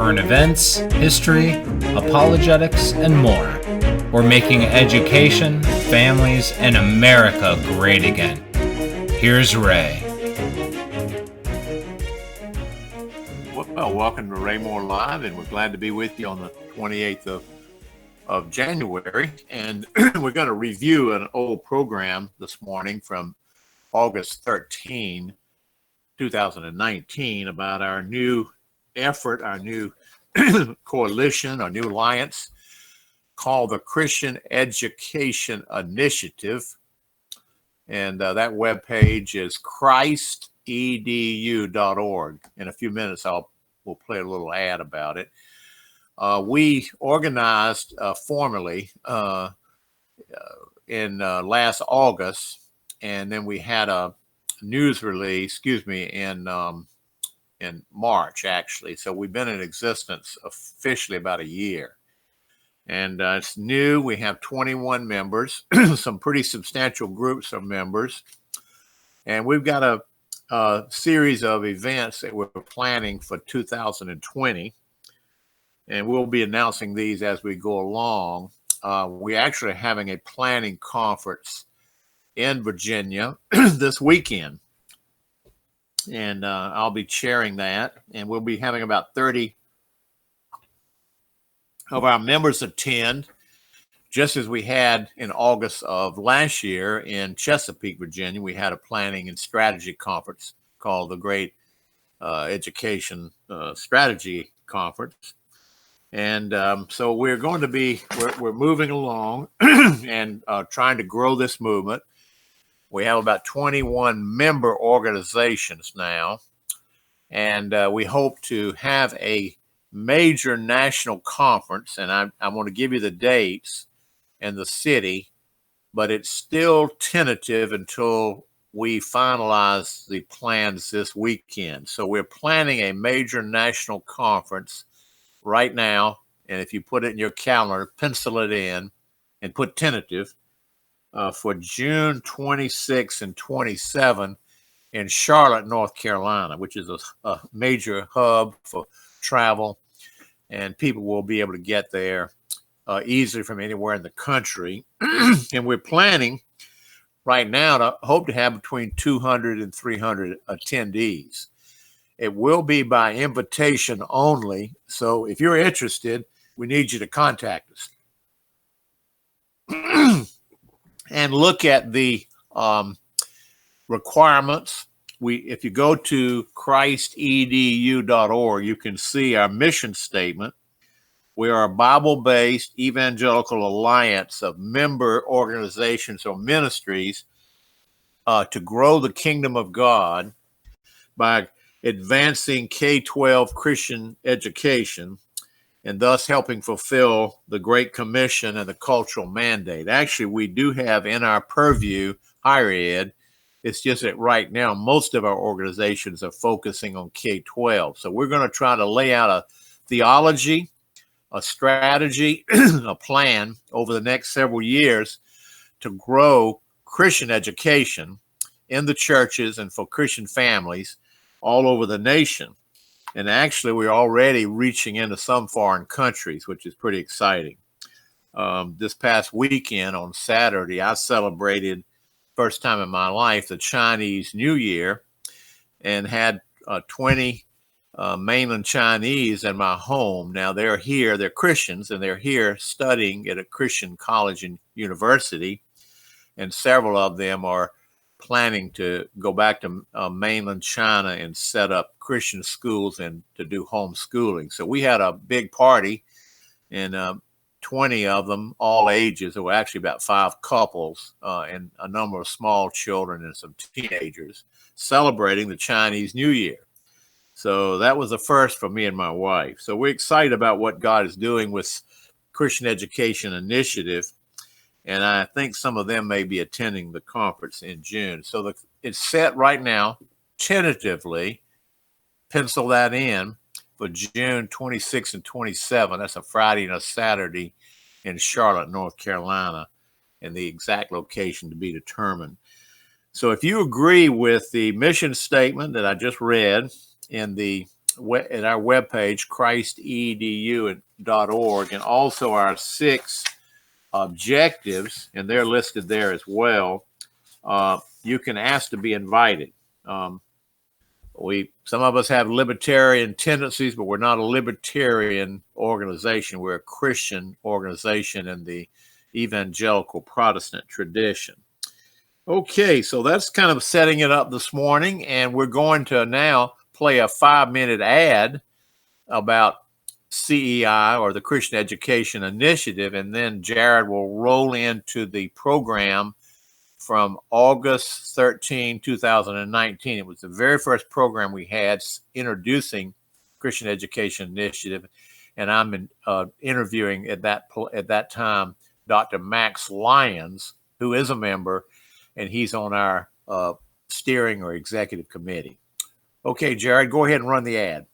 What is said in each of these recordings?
current events, history, apologetics, and more. We're making education, families, and America great again. Here's Ray. Well, welcome to Ray Moore Live, and we're glad to be with you on the 28th of January. And we're going to review an old program this morning from August 13, 2019, about our new effort, our new coalition, our new alliance called the Christian Education Initiative. And that webpage is christedu.org. In a few minutes, we'll play a little ad about it. We organized formally in last August, and then we had a news release, in March, actually. So we've been in existence officially about a year. And it's new. We have 21 members, some pretty substantial groups of members. And we've got a series of events that we're planning for 2020. And we'll be announcing these as we go along. We're actually having a planning conference in Virginia this weekend. And I'll be chairing that. And we'll be having about 30 of our members attend, just as we had in August of last year in Chesapeake, Virginia. We had a planning and strategy conference called the Great Education Strategy Conference. And so we're going to be, we're moving along and trying to grow this movement. We have about 21 member organizations now, and we hope to have a major national conference, and I want to give you the dates and the city, but it's still tentative until we finalize the plans this weekend. So we're planning a major national conference right now, and if you put it in your calendar, pencil it in and put tentative for June 26 and 27 in Charlotte, North Carolina, which is a major hub for travel, and people will be able to get there easily from anywhere in the country. And we're planning right now to hope to have between 200 and 300 attendees. It will be by invitation only. So if you're interested, we need you to contact us. And look at the requirements. If you go to christedu.org, you can see our mission statement. We are a Bible-based evangelical alliance of member organizations or ministries to grow the kingdom of God by advancing K-12 Christian education and thus helping fulfill the Great Commission and the cultural mandate. Actually, we do have in our purview higher ed. It's just that right now, most of our organizations are focusing on K-12. So we're going to try to lay out a theology, a strategy, a plan over the next several years to grow Christian education in the churches and for Christian families all over the nation. And actually, we're already reaching into some foreign countries, which is pretty exciting. This past weekend on Saturday, I celebrated, first time in my life, the Chinese New Year, and had 20 mainland Chinese in my home. Now they're here, they're Christians, and they're here studying at a Christian college and university. And several of them are planning to go back to mainland China and set up Christian schools and to do homeschooling. So we had a big party, and 20 of them, all ages. There were actually about 5 couples and a number of small children and some teenagers celebrating the Chinese New Year. So that was the first for me and my wife. So we're excited about what God is doing with Christian Education Initiative. And I think some of them may be attending the conference in June. So it's set right now, tentatively, pencil that in, for June 26 and 27. That's a Friday and a Saturday in Charlotte, North Carolina, and the exact location to be determined. So if you agree with the mission statement that I just read in the at our webpage, christedu.org, and also our 6 objectives, and they're listed there as well. You can ask to be invited. Some of us have libertarian tendencies, but we're not a libertarian organization. We're a Christian organization in the evangelical Protestant tradition. Okay, so that's kind of setting it up this morning, and we're going to now play a 5-minute ad about CEI, or the Christian Education Initiative, and then Jared will roll into the program from August 13, 2019. It was the very first program we had introducing Christian Education Initiative, and I'm interviewing at that time Dr. Max Lyons, who is a member, and he's on our steering or executive committee. Okay, Jared, go ahead and run the ad.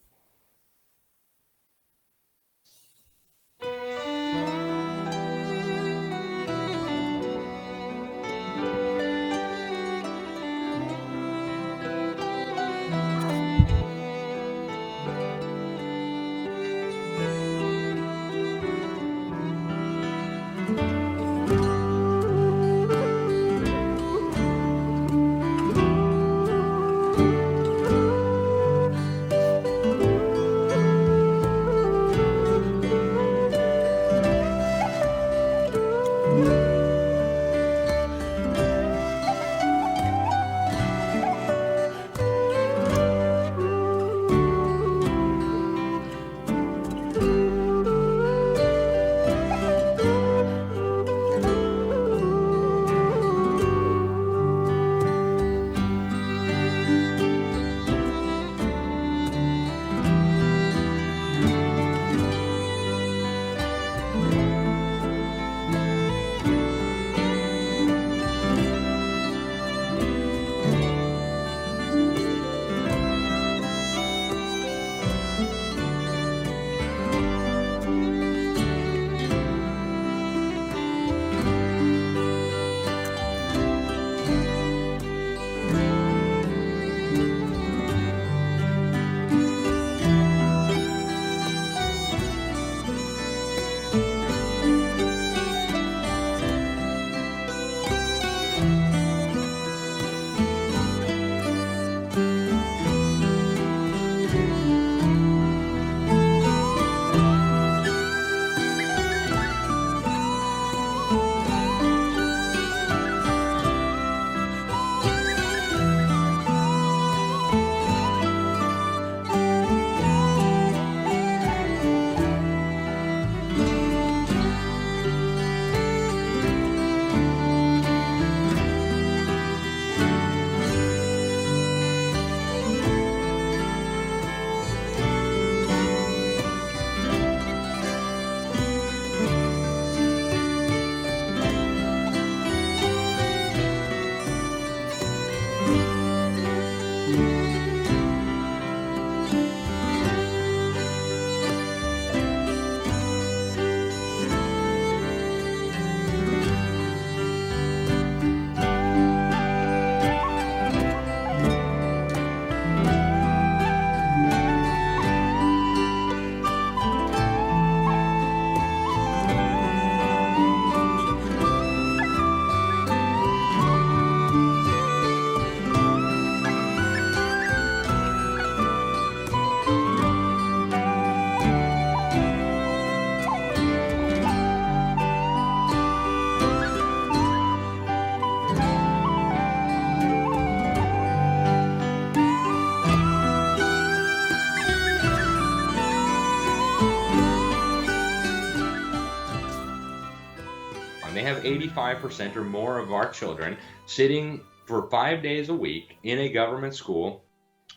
They have 85% or more of our children sitting for 5 days a week in a government school,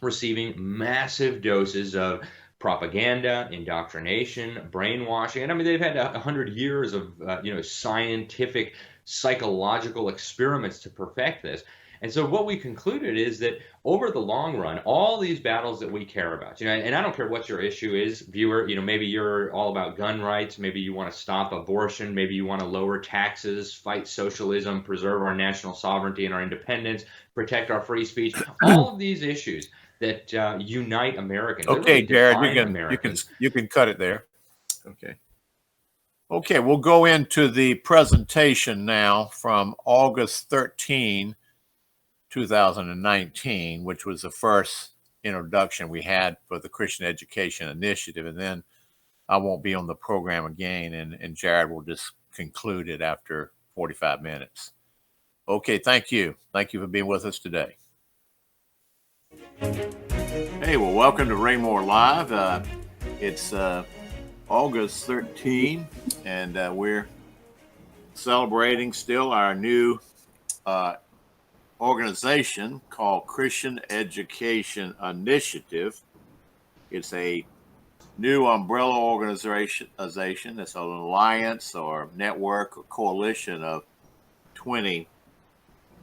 receiving massive doses of propaganda, indoctrination, brainwashing. And I mean, they've had 100 years of scientific, psychological experiments to perfect this. And so what we concluded is that over the long run, all these battles that we care about, and I don't care what your issue is, viewer, maybe you're all about gun rights, maybe you want to stop abortion, maybe you want to lower taxes, fight socialism, preserve our national sovereignty and our independence, protect our free speech, all of these issues. that unite Americans. Okay, Really Jared, define Americans. you can cut it there. Okay. Okay, we'll go into the presentation now from August 13, 2019, which was the first introduction we had for the Christian Education Initiative. And then I won't be on the program again, and Jared will just conclude it after 45 minutes. Okay, thank you. Thank you for being with us today. Hey, well, welcome to Raymore Live. It's August 13, and we're celebrating still our new organization called Christian Education Initiative. It's a new umbrella organization. It's an alliance or network or coalition of 20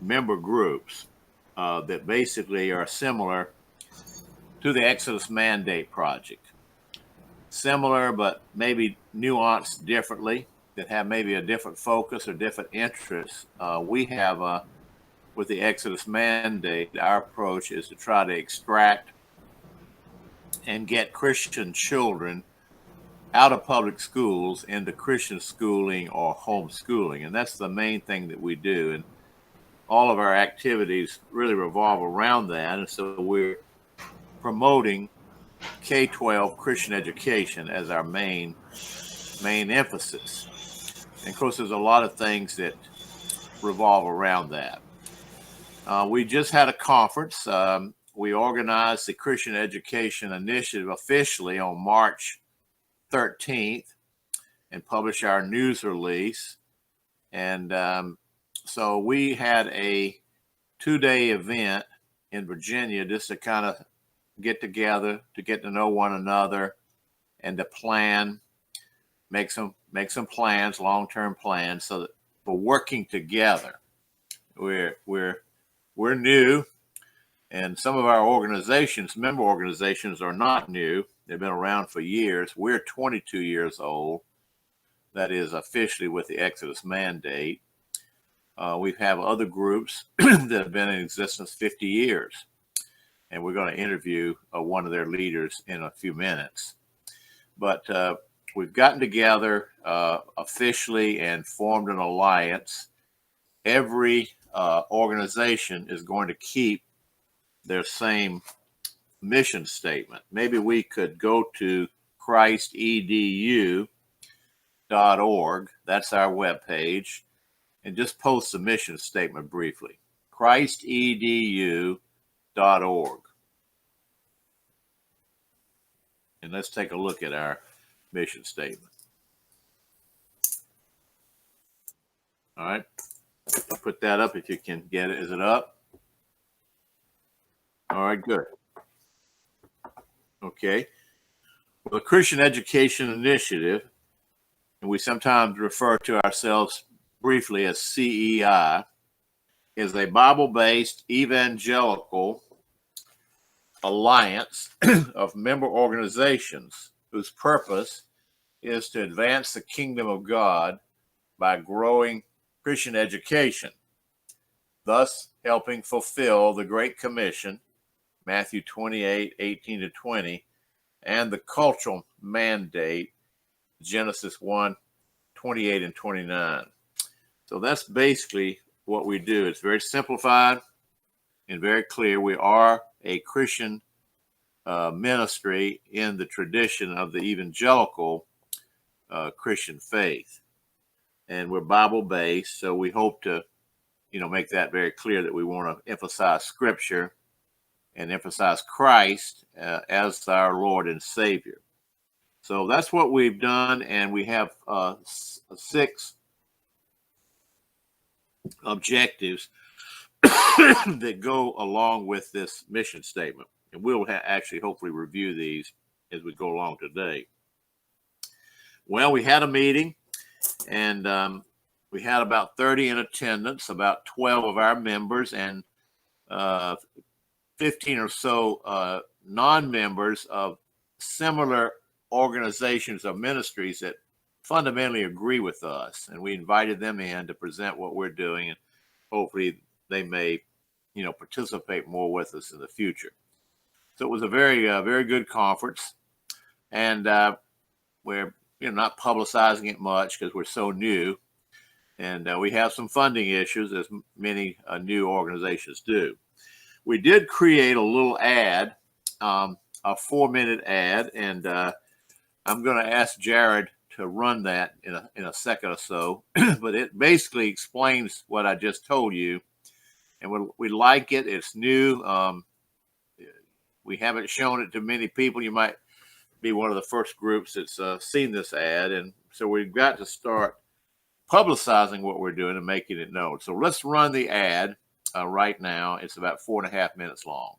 member groups that basically are similar to the Exodus Mandate Project. Similar, but maybe nuanced differently, that have maybe a different focus or different interests. We have, with the Exodus Mandate, our approach is to try to extract and get Christian children out of public schools into Christian schooling or homeschooling. And that's the main thing that we do. And all of our activities really revolve around that. And so we're promoting K-12 Christian education as our main emphasis. And of course, there's a lot of things that revolve around that. We just had a conference. We organized the Christian Education Initiative officially on March 13th and published our news release. And so we had a 2-day event in Virginia just to kind of get together, to get to know one another, and to plan, make some plans, long-term plans, so that we're working together. We're new, and some of our organizations, member organizations, are not new. They've been around for years. We're 22 years old. That is officially with the Exodus Mandate. We have other groups that have been in existence 50 years. And we're going to interview one of their leaders in a few minutes. But we've gotten together officially and formed an alliance. Every organization is going to keep their same mission statement. Maybe we could go to christedu.org. That's our webpage. And just post the mission statement briefly. christedu.org. And let's take a look at our mission statement. All right. Put that up if you can get it. Is it up? All right, good. Okay. Well, the Christian Education Initiative, and we sometimes refer to ourselves briefly as CEI, is a Bible-based evangelical alliance of member organizations whose purpose is to advance the kingdom of God by growing Christian education, thus helping fulfill the Great Commission, Matthew 28:18-20, and the cultural mandate, Genesis 1:28 and 29. So that's basically what we do. It's very simplified and very clear. We are a Christian ministry in the tradition of the evangelical Christian faith. And we're Bible-based, so we hope to, make that very clear that we want to emphasize Scripture and emphasize Christ as our Lord and Savior. So that's what we've done, and we have 6 objectives that go along with this mission statement. And we'll actually hopefully review these as we go along today. Well, we had a meeting, and we had about 30 in attendance, about 12 of our members, and 15 or so non-members of similar organizations or ministries that fundamentally agree with us. And we invited them in to present what we're doing, and hopefully they may, participate more with us in the future. So it was a very good conference, and we're not publicizing it much because we're so new, and we have some funding issues, as many new organizations do. We did create a little ad, a 4-minute ad, and I'm going to ask Jared to run that in a second or so. But it basically explains what I just told you, and we like it. It's new. We haven't shown it to many people. You might be one of the first groups that's seen this ad, and so we've got to start publicizing what we're doing and making it known. So let's run the ad right now. It's about 4.5 minutes long.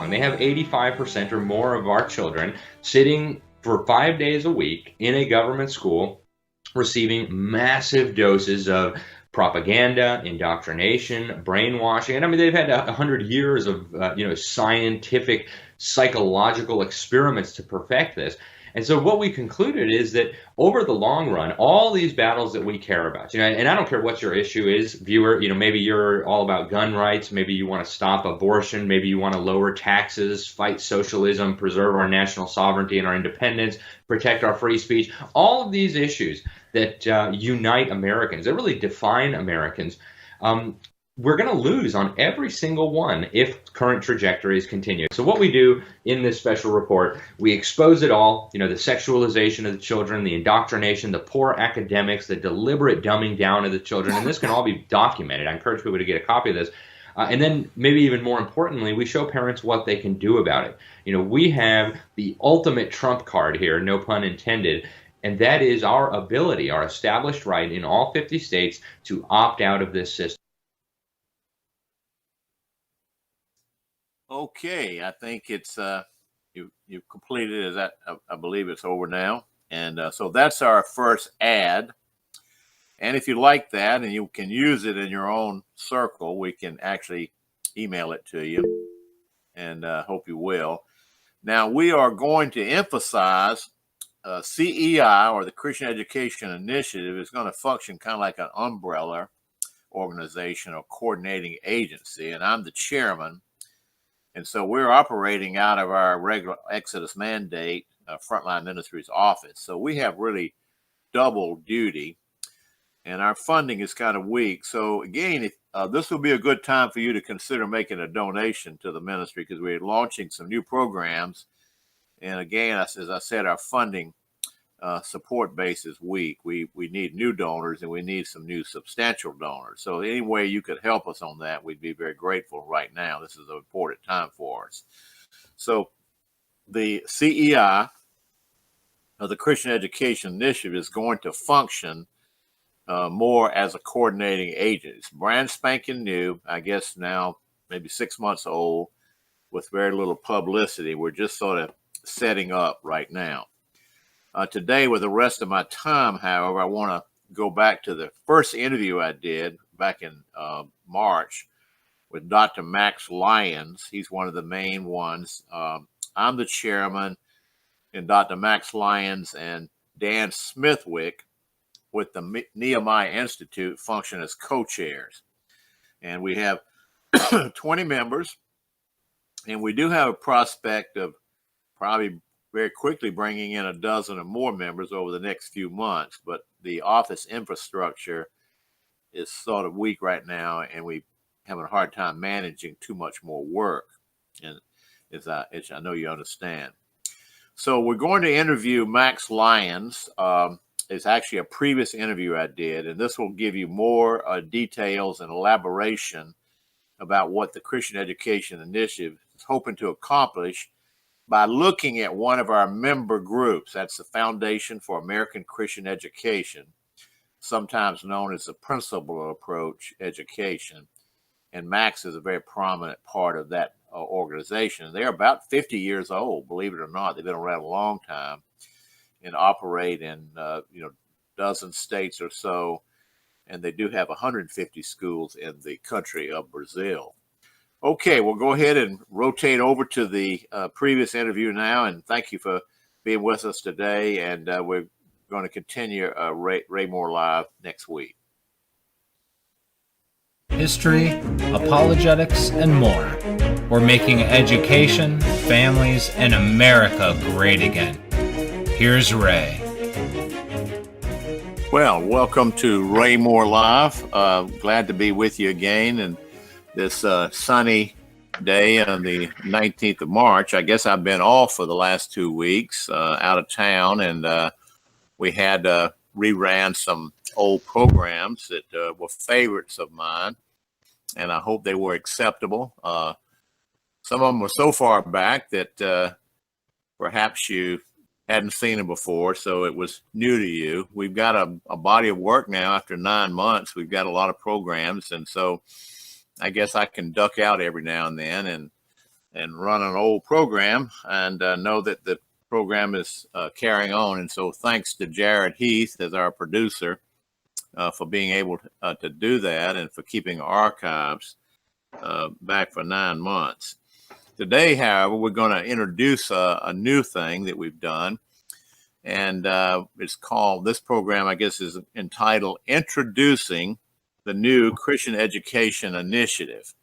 They have 85% or more of our children sitting for 5 days a week in a government school, receiving massive doses of propaganda, indoctrination, brainwashing. And I mean, they've had 100 years of scientific, psychological experiments to perfect this. And so what we concluded is that over the long run, all these battles that we care about, and I don't care what your issue is, viewer, maybe you're all about gun rights, maybe you want to stop abortion, maybe you want to lower taxes, fight socialism, preserve our national sovereignty and our independence, protect our free speech, all of these issues that unite Americans, that really define Americans. we're going to lose on every single one if current trajectories continue. So what we do in this special report, we expose it all, the sexualization of the children, the indoctrination, the poor academics, the deliberate dumbing down of the children, and this can all be documented. I encourage people to get a copy of this. And then maybe even more importantly, we show parents what they can do about it. We have the ultimate trump card here, no pun intended, and that is our ability, our established right in all 50 states to opt out of this system. Okay, I think it's you've completed it. Is that I believe it's over now, and so that's our first ad. And if you like that and you can use it in your own circle, we can actually email it to you, and hope you will. Now we are going to emphasize CEI, or the Christian Education Initiative, is going to function kind of like an umbrella organization or coordinating agency, and I'm the chairman. And so we're operating out of our regular Exodus Mandate Frontline Ministries office. So we have really double duty, and our funding is kind of weak. So again, this will be a good time for you to consider making a donation to the ministry, because we're launching some new programs. And again, as I said, our funding support base is weak. We need new donors, and we need some new substantial donors. So any way you could help us on that, we'd be very grateful right now. This is an important time for us. So the CEI, the Christian Education Initiative, is going to function more as a coordinating agent. It's brand spanking new, I guess now maybe 6 months old, with very little publicity. We're just sort of setting up right now. Today, with the rest of my time, however, I want to go back to the first interview I did back in March with Dr. Max Lyons. He's one of the main ones. I'm the chairman, and Dr. Max Lyons and Dan Smithwick with the Nehemiah Institute function as co-chairs. And we have 20 members, and we do have a prospect of probably very quickly bringing in a dozen or more members over the next few months. But the office infrastructure is sort of weak right now, and we having a hard time managing too much more work. And as I know you understand. So we're going to interview Max Lyons. It's actually a previous interview I did, and this will give you more details and elaboration about what the Christian Education Initiative is hoping to accomplish by looking at one of our member groups. That's the Foundation for American Christian Education, sometimes known as the Principal Approach Education. And Max is a very prominent part of that organization. They're about 50 years old, believe it or not. They've been around a long time and operate in dozen states or so. And they do have 150 schools in the country of Brazil. Okay, we'll go ahead and rotate over to the previous interview now, and thank you for being with us today. And we're going to continue Ray Moore Live next week. History, apologetics, and more. We're making education, families, and America great again. Here's Ray. Well, welcome to Ray Moore Live. Glad to be with you again. And this sunny day on the 19th of March. I guess I've been off for the last 2 weeks, out of town, and we had reran some old programs that were favorites of mine, and I hope they were acceptable. Some of them were so far back that perhaps you hadn't seen them before, so it was new to you. We've got a body of work now after 9 months. We've got a lot of programs, and so I guess I can duck out every now and then and run an old program and know that the program is carrying on. And so thanks to Jared Heath as our producer for being able to do that and for keeping archives back for 9 months. Today, however, we're going to introduce a new thing that we've done. And it's called, this program, I guess, is entitled Introducing the New Christian Education Initiative.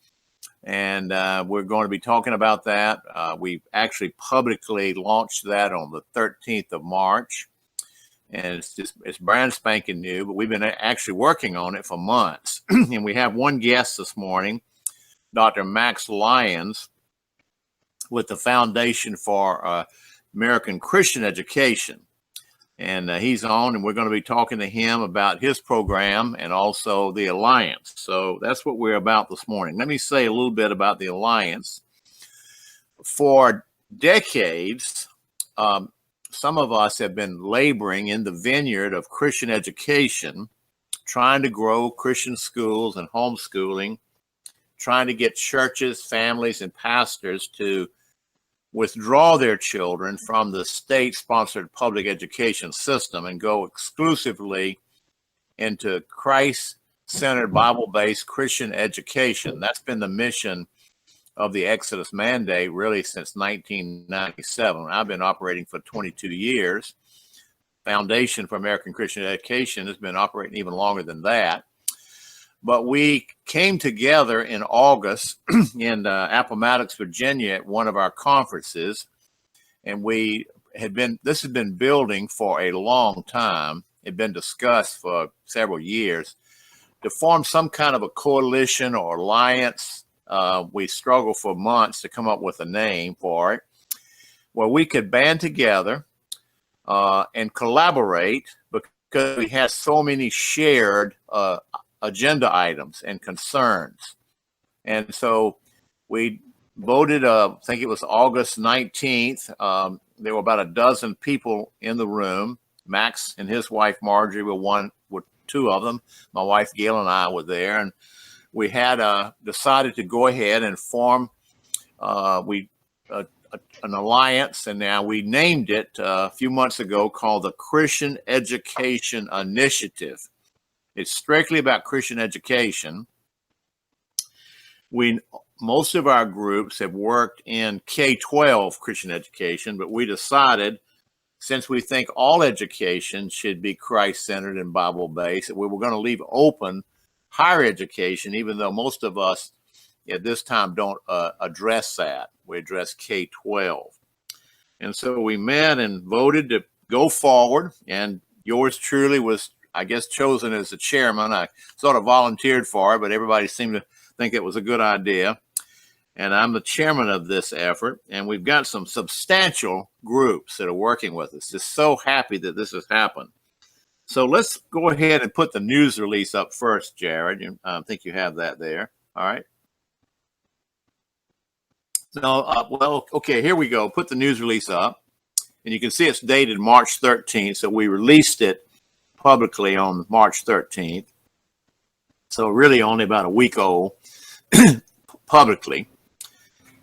And we're going to be talking about that. We actually publicly launched that on the 13th of March. and it's brand spanking new, but we've been actually working on it for months. And we have one guest this morning, Dr. Max Lyons, with the Foundation for American Christian Education. And he's on, and we're going to be talking to him about his program and also the Alliance. So that's what we're about this morning. Let me say a little bit about the Alliance. For decades, some of us have been laboring in the vineyard of Christian education, trying to grow Christian schools and homeschooling, trying to get churches, families, and pastors to withdraw their children from the state-sponsored public education system and go exclusively into Christ-centered, Bible-based Christian education. That's been the mission of the Exodus Mandate really since 1997. I've been operating for 22 years. Foundation for American Christian Education has been operating even longer than that. But we came together in August in Appomattox, Virginia at one of our conferences, and this had been building for a long time. It had been discussed for several years to form some kind of a coalition or alliance. We struggled for months to come up with a name for it, where we could band together and collaborate because we had so many shared agenda items and concerns. And so we voted, I think it was August 19th. There were about a dozen people in the room. Max and his wife, Marjorie, were two of them. My wife, Gail, and I were there. And we had decided to go ahead and form an alliance, and now we named it a few months ago called the Christian Education Initiative. It's strictly about Christian education. Most of our groups have worked in K-12 Christian education, but we decided, since we think all education should be Christ-centered and Bible-based, that we were going to leave open higher education, even though most of us at this time don't address that. We address K-12. And so we met and voted to go forward, and yours truly was, I guess, chosen as the chairman. I sort of volunteered for it, but everybody seemed to think it was a good idea. And I'm the chairman of this effort, and we've got some substantial groups that are working with us. Just so happy that this has happened. So let's go ahead and put the news release up first, Jared. I think you have that there. All right. No, well, okay, here we go. Put the news release up. And you can see it's dated March 13th. So we released it publicly on March 13th. So really only about a week old publicly.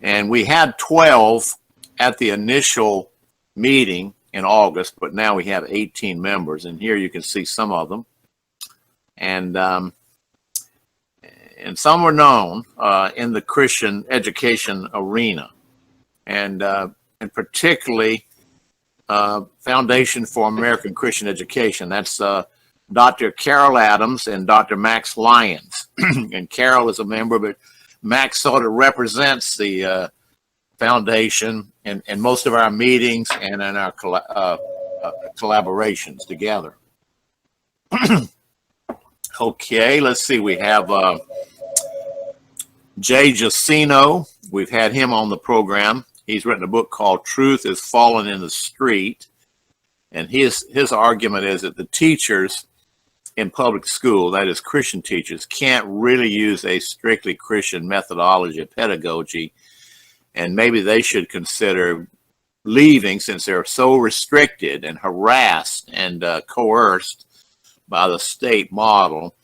And we had 12 at the initial meeting in August, but now we have 18 members, and here you can see some of them. And some were known in the Christian education arena, and particularly Foundation for American Christian Education. That's Dr. Carol Adams and Dr. Max Lyons. And Carol is a member, but Max sort of represents the foundation in most of our meetings and in our collaborations together. Okay, let's see. We have Jay Jacino. We've had him on the program. He's written a book called Truth is Fallen in the Street. And his argument is that the teachers in public school, that is Christian teachers, can't really use a strictly Christian methodology of pedagogy. And maybe they should consider leaving since they're so restricted and harassed and coerced by the state model,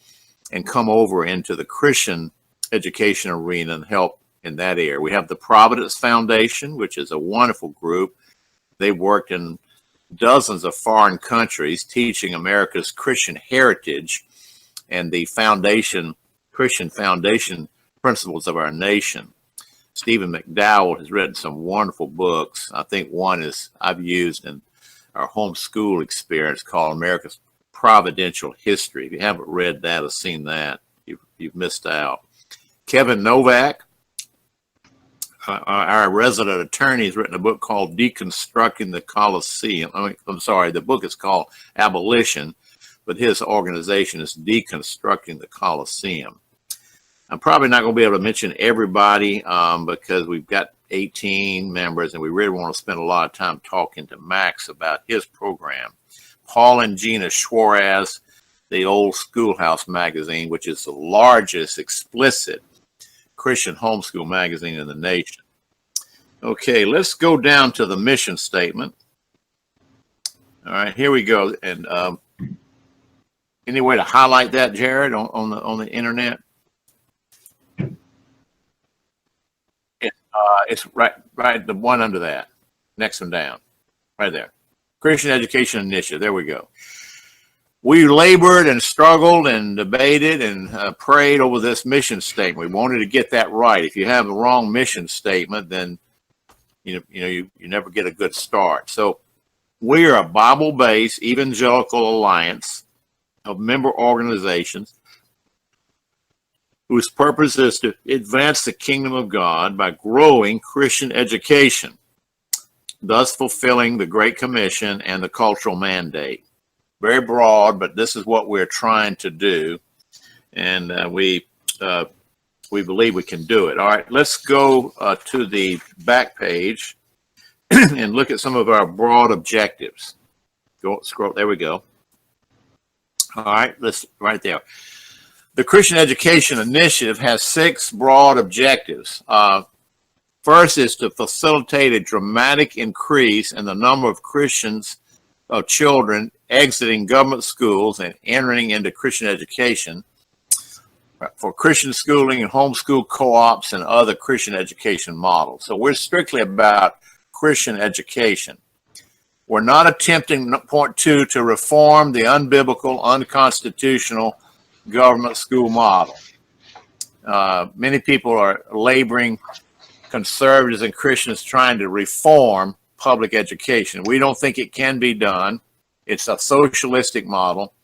and come over into the Christian education arena and help in that area. We have the Providence Foundation, which is a wonderful group. They've worked in dozens of foreign countries teaching America's Christian heritage and the Christian foundation principles of our nation. Stephen McDowell has written some wonderful books. I think one is I've used in our homeschool experience called America's Providential History. If you haven't read that or seen that, you've missed out. Kevin Novak, our resident attorney has written a book called Deconstructing the Coliseum. I'm sorry, the book is called Abolition, but his organization is Deconstructing the Coliseum. I'm probably not going to be able to mention everybody because we've got 18 members and we really want to spend a lot of time talking to Max about his program. Paul and Gina Schwarz, the Old Schoolhouse magazine, which is the largest explicit Christian homeschool magazine in the nation. Okay, let's go down to the mission statement. All right, here we go. And any way to highlight that, Jared, on the internet? It's right, the one under that, next one down, right there. Christian Education Initiative. There we go. We labored and struggled and debated and prayed over this mission statement. We wanted to get that right. If you have the wrong mission statement, then you never get a good start. So we are a Bible-based evangelical alliance of member organizations whose purpose is to advance the kingdom of God by growing Christian education, thus fulfilling the Great Commission and the cultural mandate. Very broad, but this is what we're trying to do, and we believe we can do it. All right, let's go to the back page and look at some of our broad objectives. Go scroll. There we go. All right, let's right there. The Christian Education Initiative has 6 broad objectives. First is to facilitate a dramatic increase in the number of children exiting government schools and entering into Christian education for Christian schooling and homeschool co-ops and other Christian education models. So we're strictly about Christian education. We're not attempting, point 2, to reform the unbiblical, unconstitutional government school model. Many people are laboring, conservatives and Christians trying to reform public education. We don't think it can be done. It's a socialistic model,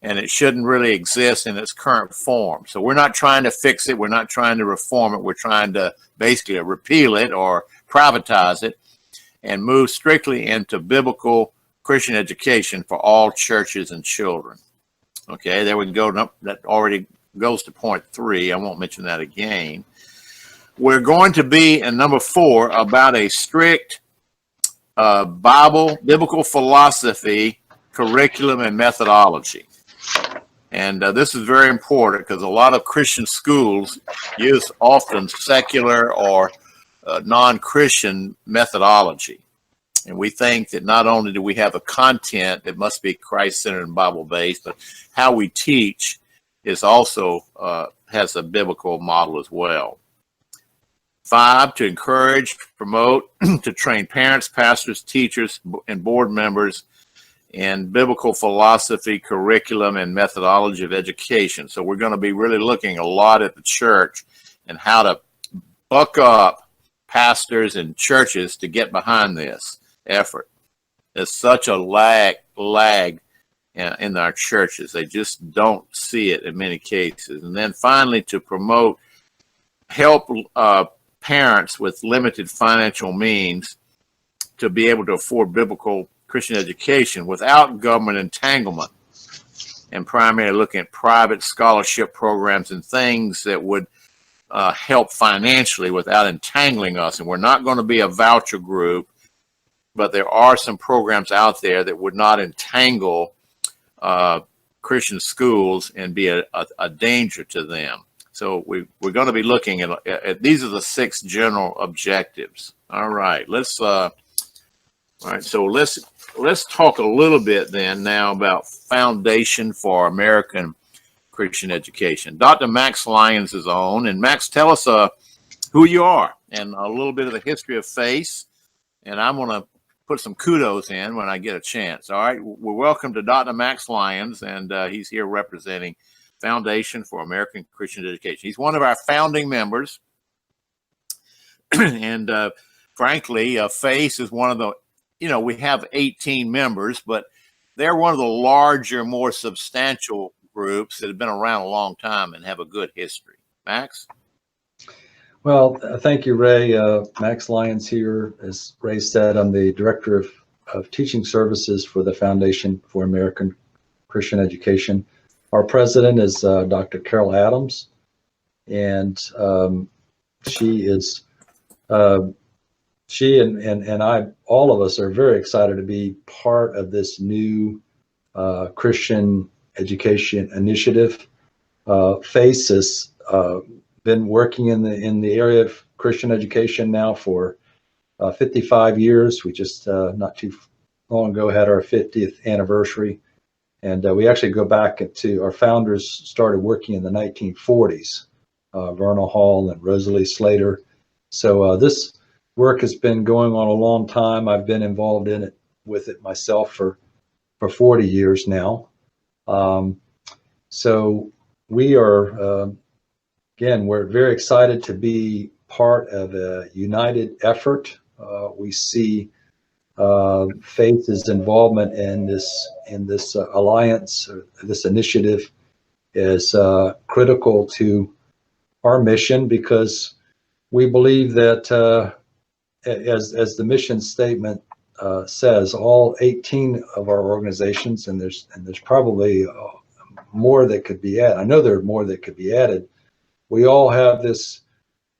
and it shouldn't really exist in its current form. So we're not trying to fix it. We're not trying to reform it. We're trying to basically repeal it or privatize it and move strictly into biblical Christian education for all churches and children. Okay, there we go. That already goes to point 3. I won't mention that again. We're going to be in number 4 about a strict biblical philosophy, curriculum, and methodology. And this is very important because a lot of Christian schools use often secular or non-Christian methodology. And we think that not only do we have a content that must be Christ-centered and Bible-based, but how we teach is also has a biblical model as well. 5, to encourage, promote, to train parents, pastors, teachers, and board members in biblical philosophy, curriculum, and methodology of education. So we're going to be really looking a lot at the church and how to buck up pastors and churches to get behind this effort. There's such a lag in our churches. They just don't see it in many cases. And then finally, to promote, help parents with limited financial means to be able to afford biblical Christian education without government entanglement, and primarily looking at private scholarship programs and things that would help financially without entangling us. And we're not going to be a voucher group, but there are some programs out there that would not entangle Christian schools and be a danger to them. So we're going to be looking at these are the 6 general objectives. All right, so let's talk a little bit then now about Foundation for American Christian Education. Dr. Max Lyons is on, and Max, tell us who you are and a little bit of the history of FACE, and I'm going to put some kudos in when I get a chance. All right, we're welcome to Dr. Max Lyons, and he's here representing Foundation for American Christian Education. He's one of our founding members, and frankly, FACE is one of the, we have 18 members, but they're one of the larger, more substantial groups that have been around a long time and have a good history. Max? Well, thank you, Ray. Max Lyons here. As Ray said, I'm the Director of Teaching Services for the Foundation for American Christian Education. Our president is Dr. Carol Adams, and she is she and I, all of us are very excited to be part of this new Christian education initiative. FACE has been working in the area of Christian education now for 55 years. We just not too long ago had our 50th anniversary, and we actually go back to our founders started working in the 1940s, Verna Hall and Rosalie Slater. So this work has been going on a long time. I've been involved in it with it myself for 40 years now. So we are, again, we're very excited to be part of a united effort. We see FACE's involvement in this alliance, or this initiative, is critical to our mission, because we believe that, as the mission statement says, all 18 of our organizations, and there's probably more that could be added. I know there are more that could be added. We all have this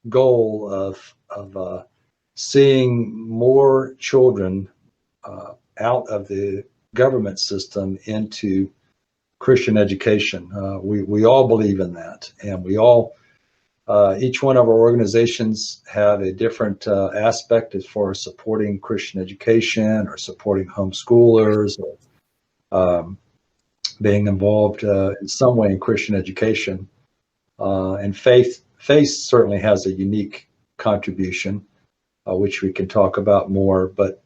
goal of seeing more children out of the government system into Christian education. We all believe in that, and we all, each one of our organizations have a different aspect as far as supporting Christian education or supporting homeschoolers, or being involved in some way in Christian education. And FACE certainly has a unique contribution, which we can talk about more. But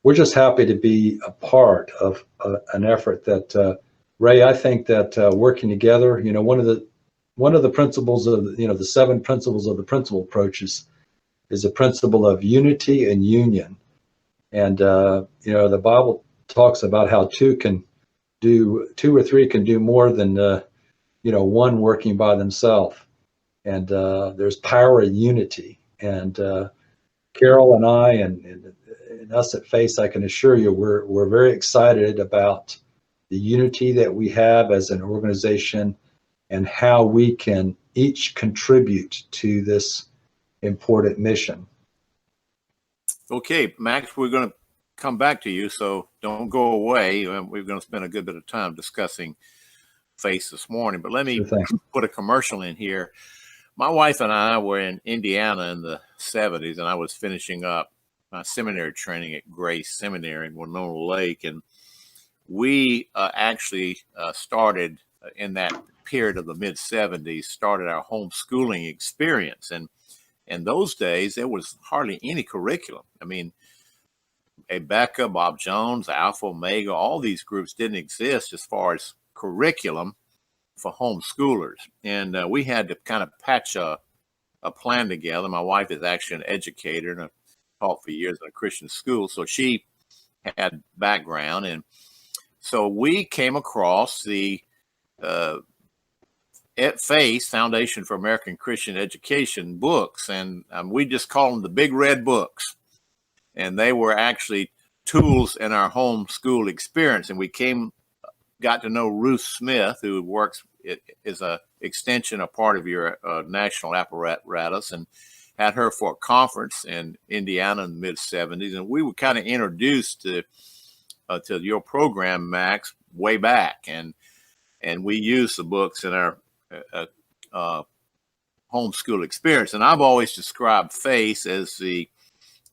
we're just happy to be a part of an effort that, Ray, I think that working together, one of the principles of, the 7 principles of the principle approach is a principle of unity and union. And, the Bible talks about how two or three can do more than, one working by themselves. And there's power in unity. And Carol and I and us at FACE, I can assure you, we're very excited about the unity that we have as an organization, and how we can each contribute to this important mission. Okay, Max, we're going to come back to you, so don't go away. We're going to spend a good bit of time discussing FACE this morning, but let me put a commercial in here. My wife and I were in Indiana in the 70s, and I was finishing up my seminary training at Grace Seminary in Winona Lake, and we actually started in that period of the mid 70s, started our homeschooling experience. And in those days, there was hardly any curriculum. I mean, Abeka, Bob Jones, Alpha, Omega, all these groups didn't exist as far as curriculum for homeschoolers. And we had to kind of patch a plan together. My wife is actually an educator and taught for years in a Christian school, so she had background. And so we came across the at FACE, Foundation for American Christian Education books, and we just call them the Big Red Books. And they were actually tools in our homeschool experience. And we got to know Ruth Smith, who is a extension, a part of your national apparatus, and had her for a conference in Indiana in the mid 70s. And we were kind of introduced to your program, Max, way back. And we used the books in our homeschool experience. And I've always described FACE as the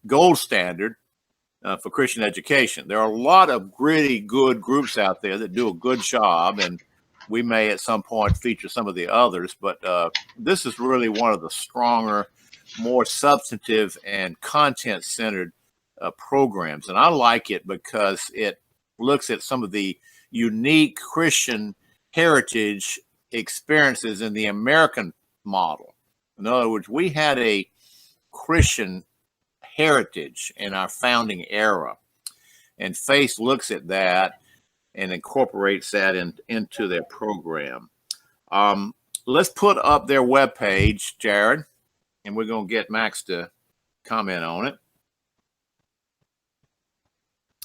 gold standard for Christian education. There are a lot of really good groups out there that do a good job, and we may at some point feature some of the others, but this is really one of the stronger, more substantive and content-centered programs. And I like it because it looks at some of the unique Christian heritage experiences in the American model. In other words, we had a Christian heritage in our founding era, and FACE looks at that and incorporates that into their program. Let's put up their webpage, Jared. and we're going to get Max to comment on it.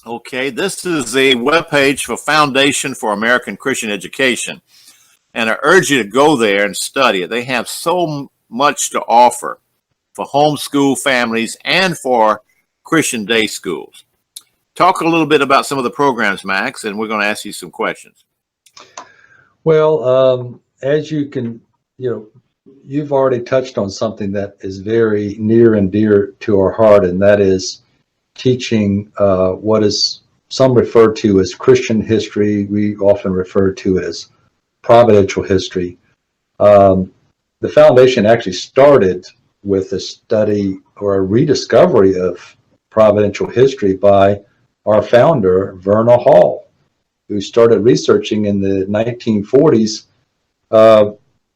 Okay, this is a webpage for Foundation for American Christian Education, and I urge you to go there and study it. They have so much to offer for homeschool families and for Christian day schools. Talk a little bit about some of the programs, Max, and we're going to ask you some questions. Well, as you can, you've already touched on something that is very near and dear to our heart, and that is teaching what is some refer to as Christian history. We often refer to it as providential history. The foundation actually started with a study or a rediscovery of providential history by our founder, Verna Hall, who started researching in the 1940s.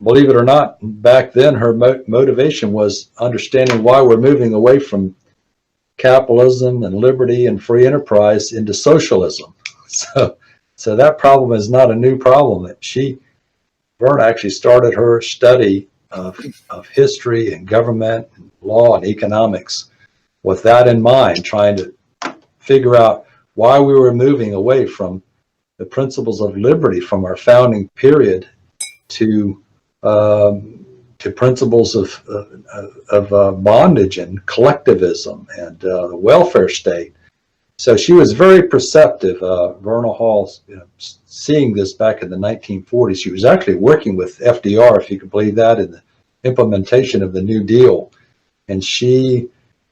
Believe it or not, back then her motivation was understanding why we're moving away from capitalism and liberty and free enterprise into socialism. So that problem is not a new problem. Verna actually started her study of history and government and law and economics with that in mind, trying to figure out why we were moving away from the principles of liberty from our founding period to principles of bondage and collectivism and the welfare state. So she was very perceptive. Verna Hall, seeing this back in the 1940s, she was actually working with FDR, if you could believe that, in the implementation of the New Deal. And she,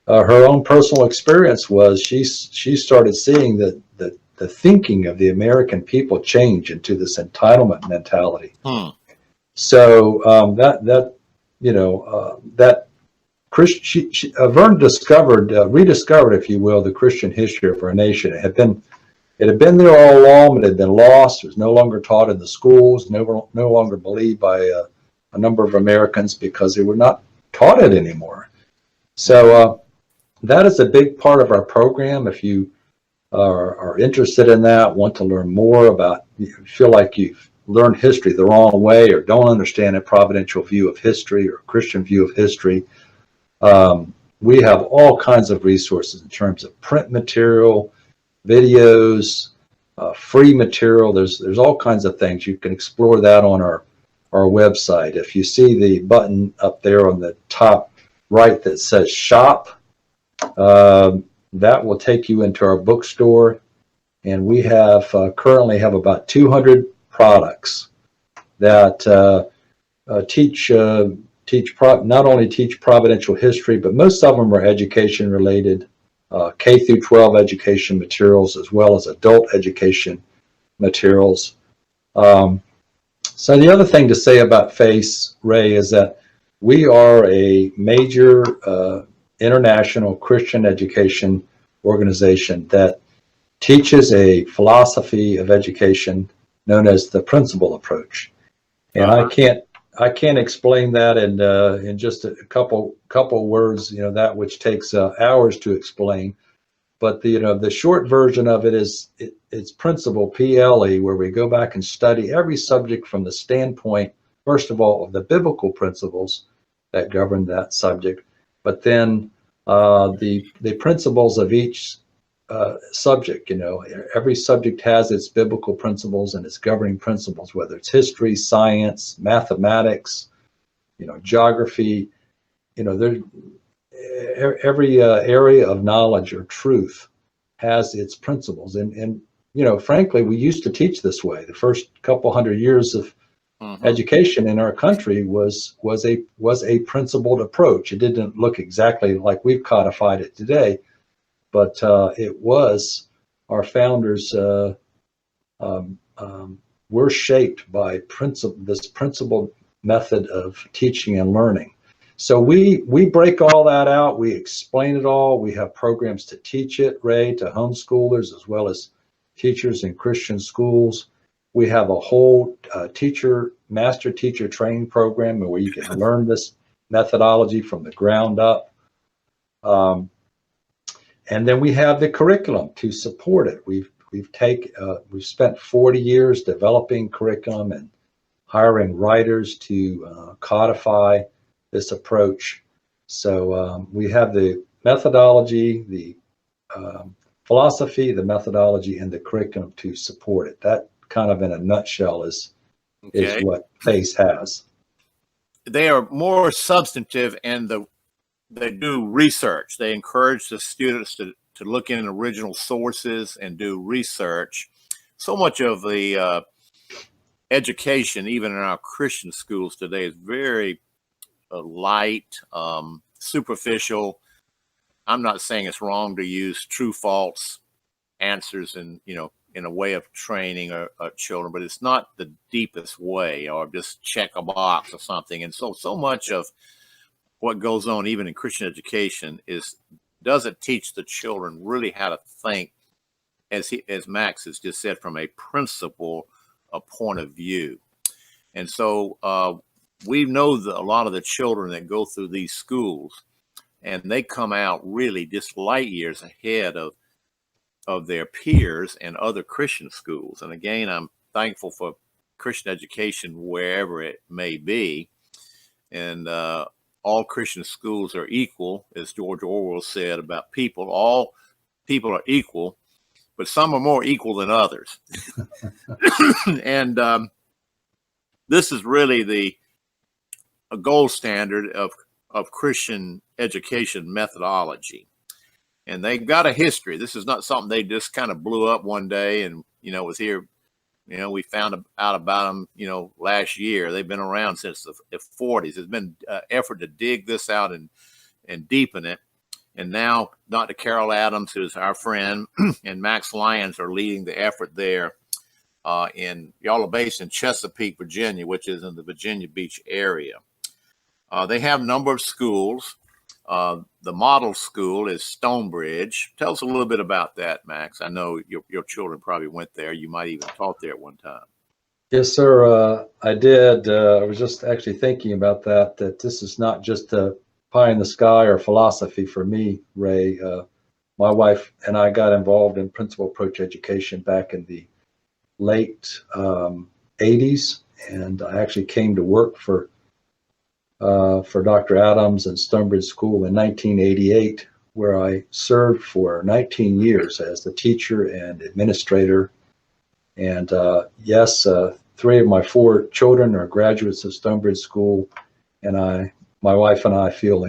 her own personal experience was she started seeing that the thinking of the American people change into this entitlement mentality. So Verna rediscovered, if you will, the Christian history of our nation. It had been there all along, but it had been lost. It was no longer taught in the schools, no longer believed by a number of Americans because they were not taught it anymore. So that is a big part of our program. If you are interested in that, want to learn more about, feel like you've learned history the wrong way or don't understand a providential view of history or a Christian view of history, we have all kinds of resources in terms of print material, videos, free material. There's all kinds of things. You can explore that on our website. If you see the button up there on the top right that says shop, that will take you into our bookstore. And we have currently have about 200 products that not only teach providential history, but most of them are education related, K through 12 education materials, as well as adult education materials. So the other thing to say about FACE, Ray, is that we are a major international Christian education organization that teaches a philosophy of education known as the principle approach. And I can't explain that in just a couple words, that which takes hours to explain. But the short version of it is it's principle, PLE, where we go back and study every subject from the standpoint, first of all, of the biblical principles that govern that subject, but then the principles of each subject. Every subject has its biblical principles and its governing principles, whether it's history, science, mathematics, geography. Every area of knowledge or truth has its principles, and frankly, we used to teach this way. The first couple hundred years of education in our country was a principled approach. It didn't look exactly like we've codified it today, but it was our founders were shaped by this principled method of teaching and learning. So we break all that out. We explain it all. We have programs to teach it, Ray, to homeschoolers as well as teachers in Christian schools. We have a whole master teacher training program where you can learn this methodology from the ground up. And then we have the curriculum to support it. We've spent 40 years developing curriculum and hiring writers to codify this approach. So we have the methodology, the philosophy, the methodology, and the curriculum to support it. That kind of in a nutshell is what FACE has. They are more substantive, and they do research. They encourage the students to look in original sources and do research. So much of the education, even in our Christian schools today, is very light, superficial. I'm not saying it's wrong to use true false answers in a way of training our children, but it's not the deepest way, or just check a box or something. And so much of what goes on even in Christian education doesn't teach the children really how to think, as Max has just said, from a principle, a point of view. And so we know that a lot of the children that go through these schools, and they come out really just light years ahead of their peers and other Christian schools. And again, I'm thankful for Christian education wherever it may be. And all Christian schools are equal, as George Orwell said about people. All people are equal, but some are more equal than others. And this is really a gold standard of Christian education methodology. And they've got a history. This is not something they just kind of blew up one day and, was here. We found out about them, last year. They've been around since the 40s. There's been effort to dig this out and deepen it. And now Dr. Carol Adams, who's our friend, and Max Lyons are leading the effort there. Y'all are based in Chesapeake, Virginia, which is in the Virginia Beach area. They have a number of schools. The model school is Stonebridge. Tell us a little bit about that, Max. I know your children probably went there. You might even taught there at one time. Yes, sir. I did. I was just actually thinking about that this is not just a pie in the sky or philosophy for me, Ray. My wife and I got involved in principal approach education back in the late 80s. And I actually came to work for Dr. Adams and Stonebridge School in 1988, where I served for 19 years as the teacher and administrator. And yes, 3 of my 4 children are graduates of Stonebridge School, and my wife and I feel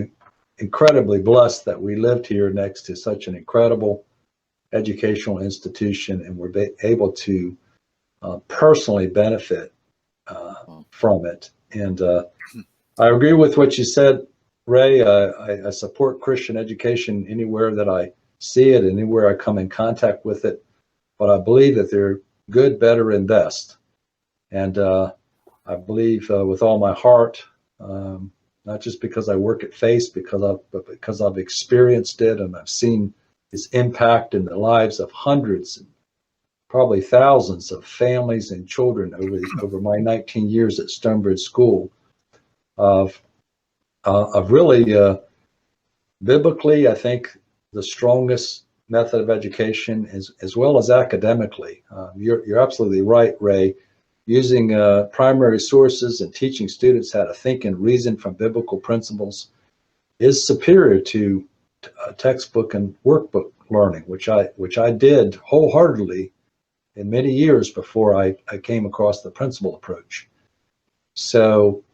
incredibly blessed that we lived here next to such an incredible educational institution, and we're able to personally benefit from it. And I agree with what you said, Ray. I support Christian education anywhere that I see it, anywhere I come in contact with it. But I believe that they're good, better, and best. And I believe with all my heart, not just because I work at FACE, but because I've experienced it and I've seen its impact in the lives of hundreds, probably thousands of families and children over my 19 years at Stonebridge School. Of really biblically, I think the strongest method of education as well as academically. You're absolutely right, Ray. Using primary sources and teaching students how to think and reason from biblical principles is superior to textbook and workbook learning, which I did wholeheartedly in many years before I came across the principal approach. So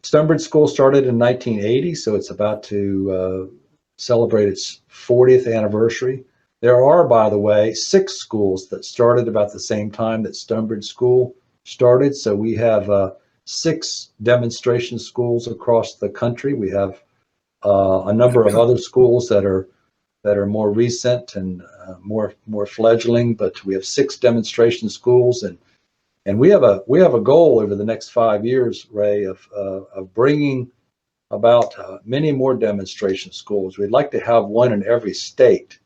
Stonebridge School started in 1980, so it's about to celebrate its 40th anniversary. There are, by the way, 6 schools that started about the same time that Stonebridge School started. So we have 6 demonstration schools across the country. We have a number of other schools that are more recent and more fledgling, but we have 6 demonstration schools, and we have a goal over the next 5 years, Ray, of bringing about many more demonstration schools. We'd like to have one in every state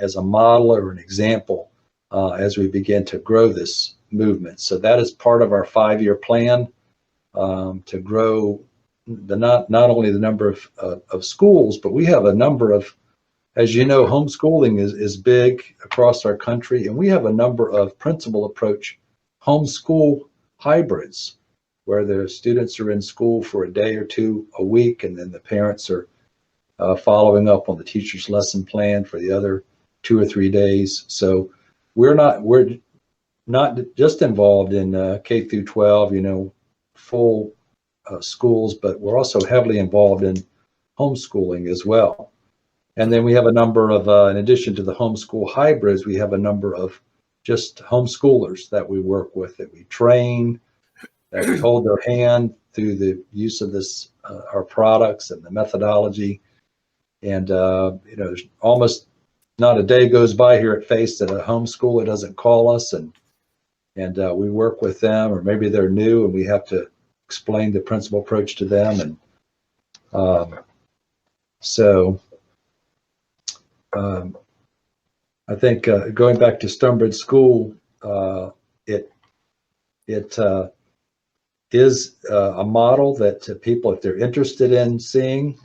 as a model or an example as we begin to grow this movement. So that is part of our 5-year plan to grow not only the number of schools, but we have a number of, as you know, homeschooling is big across our country, and we have a number of principal approach homeschool hybrids where the students are in school for a day or two a week, and then the parents are following up on the teacher's lesson plan for the other 2 or 3 days. So we're not just involved in K through 12, full schools, but we're also heavily involved in homeschooling as well. And then we have a number of, in addition to the homeschool hybrids, we have a number of just homeschoolers that we work with, that we train, that we hold their hand through the use of this, our products and the methodology. And, there's almost not a day goes by here at FACE that a homeschooler doesn't call us, and we work with them, or maybe they're new and we have to explain the principal approach to them. And I think going back to Stonebridge School, it is a model that people, if they're interested in seeing,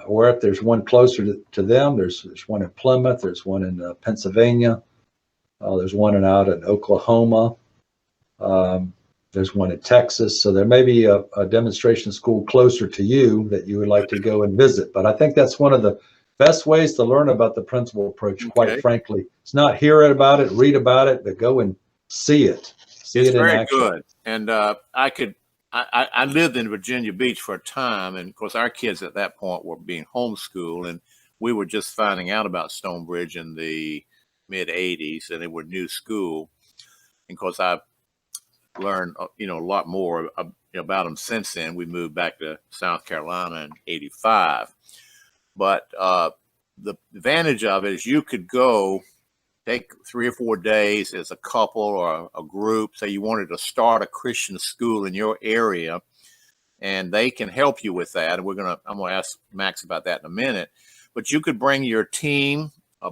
or if there's one closer to them, there's one in Plymouth, there's one in Pennsylvania, there's one out in Oklahoma, there's one in Texas. So there may be a demonstration school closer to you that you would like to go and visit. But I think that's one of the best ways to learn about the principal approach, quite frankly. It's not hear about it, read about it, but go and see it. It's very good. And I lived in Virginia Beach for a time, and of course our kids at that point were being homeschooled, and we were just finding out about Stonebridge in the mid 80s, and it was new school. And of course I've learned a lot more about them since then. We moved back to South Carolina in 85. But the advantage of it is you could go take 3 or 4 days as a couple or a group. Say you wanted to start a Christian school in your area, and they can help you with that. And I'm gonna ask Max about that in a minute. But you could bring your team, a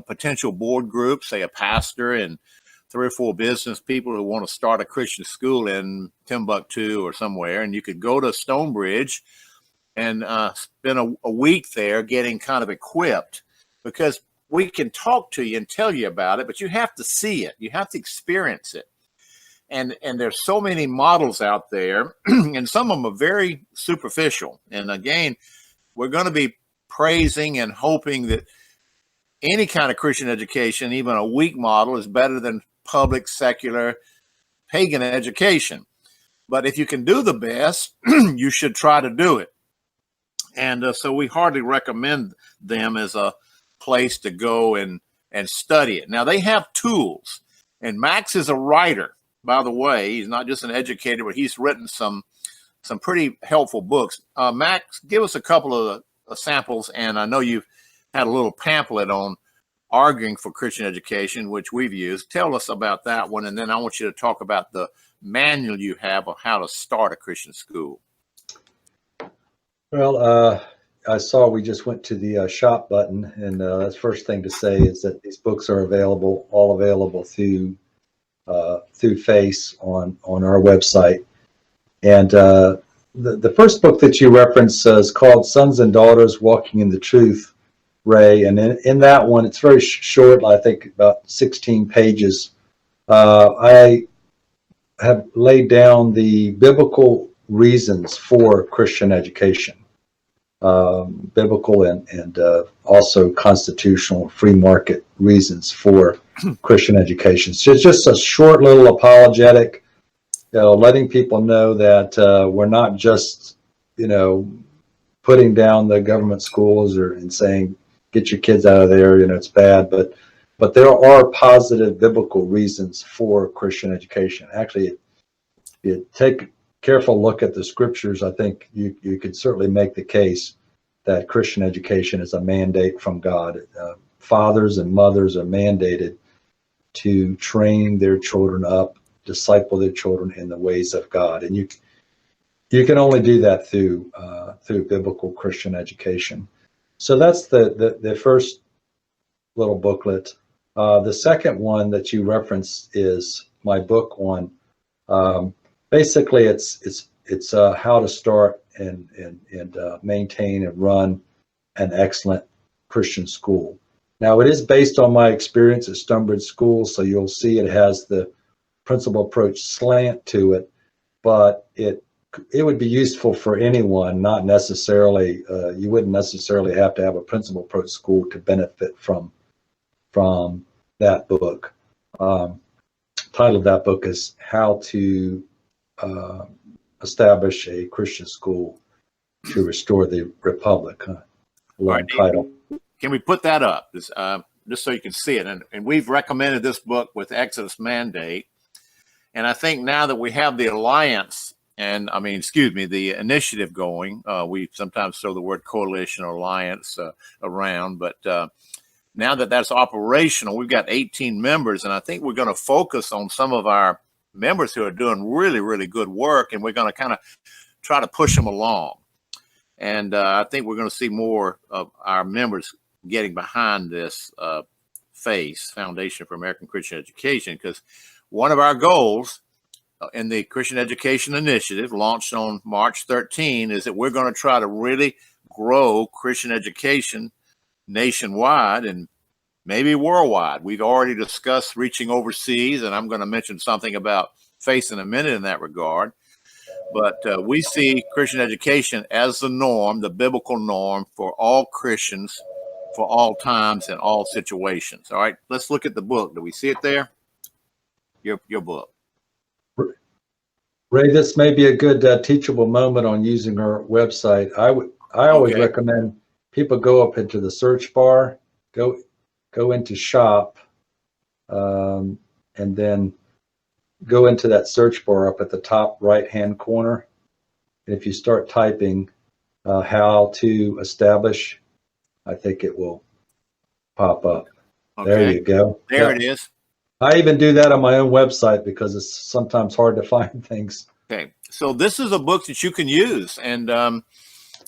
potential board group, say a pastor and 3 or 4 business people who want to start a Christian school in Timbuktu or somewhere, and you could go to Stonebridge and spend a week there getting kind of equipped, because we can talk to you and tell you about it, but you have to see it. You have to experience it. And there's so many models out there, and some of them are very superficial. And again, we're going to be praising and hoping that any kind of Christian education, even a weak model, is better than public, secular, pagan education. But if you can do the best, you should try to do it. And so we hardly recommend them as a place to go and study it. Now, they have tools, and Max is a writer, by the way. He's not just an educator, but he's written some pretty helpful books. Max, give us a couple of samples, and I know you've had a little pamphlet on arguing for Christian education, which we've used. Tell us about that one, and then I want you to talk about the manual you have of how to start a Christian school. Well, I saw we just went to the shop button, and that's first thing to say is that these books are all available through FACE on our website. And the first book that you referenced is called Sons and Daughters Walking in the Truth, Ray. And in that one, it's very short, I think about 16 pages. I have laid down the biblical reasons for Christian education. Biblical and also constitutional free market reasons for Christian education. So it's just a short little apologetic, letting people know that we're not just, putting down the government schools and saying, get your kids out of there, it's bad, but there are positive biblical reasons for Christian education. Actually, if you take careful look at the scriptures, I think you could certainly make the case that Christian education is a mandate from God. Fathers and mothers are mandated to train their children up, disciple their children in the ways of God, and you can only do that through biblical Christian education. So that's the first little booklet. The second one that you referenced is my book on. Basically, it's how to start and maintain and run an excellent Christian school. Now, it is based on my experience at Stonebridge School, so you'll see it has the principal approach slant to it. but it would be useful for anyone, not necessarily, you wouldn't necessarily have to have a principal approach school to benefit from that book. Title of that book is How to Establish a Christian School to Restore the Republic. Long right, title. Can we put that up just so you can see it? And we've recommended this book with Exodus Mandate. And I think now that we have the alliance, the initiative going, we sometimes throw the word coalition or alliance around, but now that that's operational, we've got 18 members, and I think we're going to focus on some of our members who are doing really, really good work, and we're going to kind of try to push them along. And I think we're going to see more of our members getting behind this FACE, Foundation for American Christian Education, because one of our goals in the Christian Education Initiative, launched on March 13, is that we're going to try to really grow Christian education nationwide and maybe worldwide. We've already discussed reaching overseas, and I'm going to mention something about FACE in a minute in that regard. But we see Christian education as the norm, the biblical norm for all Christians, for all times and all situations. All right, let's look at the book. Do we see it there? Your book. Ray, this may be a good teachable moment on using our website. I always recommend people go up into the search bar, go into shop, and then go into that search bar up at the top right-hand corner. And if you start typing how to establish, I think it will pop up. Okay. There you go. There it is. I even do that on my own website because it's sometimes hard to find things. Okay. So this is a book that you can use. And,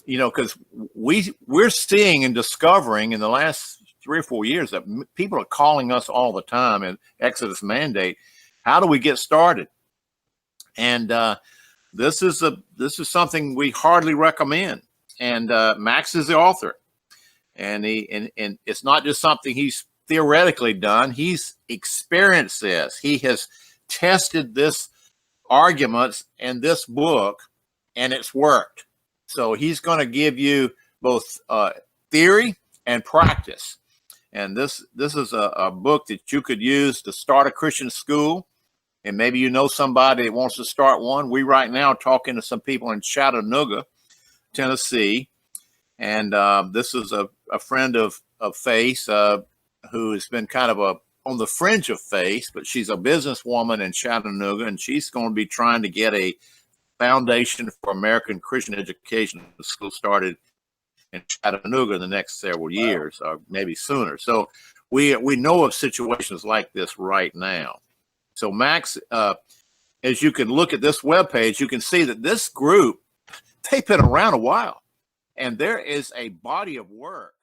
because we're seeing and discovering in the last 3 or 4 years that people are calling us all the time in Exodus Mandate. How do we get started? And this is something we hardly recommend. And Max is the author, and it's not just something he's theoretically done. He's experienced this. He has tested this arguments in this book, and it's worked. So he's going to give you both theory and practice. And this is a book that you could use to start a Christian school. And maybe you know somebody that wants to start one. We right now are talking to some people in Chattanooga, Tennessee. And this is a friend of FACE who has been kind of on the fringe of FACE, but she's a businesswoman in Chattanooga, and she's going to be trying to get a Foundation for American Christian Education school started in Chattanooga in the next several years, or maybe sooner. So we know of situations like this right now. So Max, as you can look at this webpage, you can see that this group, they've been around a while, and there is a body of work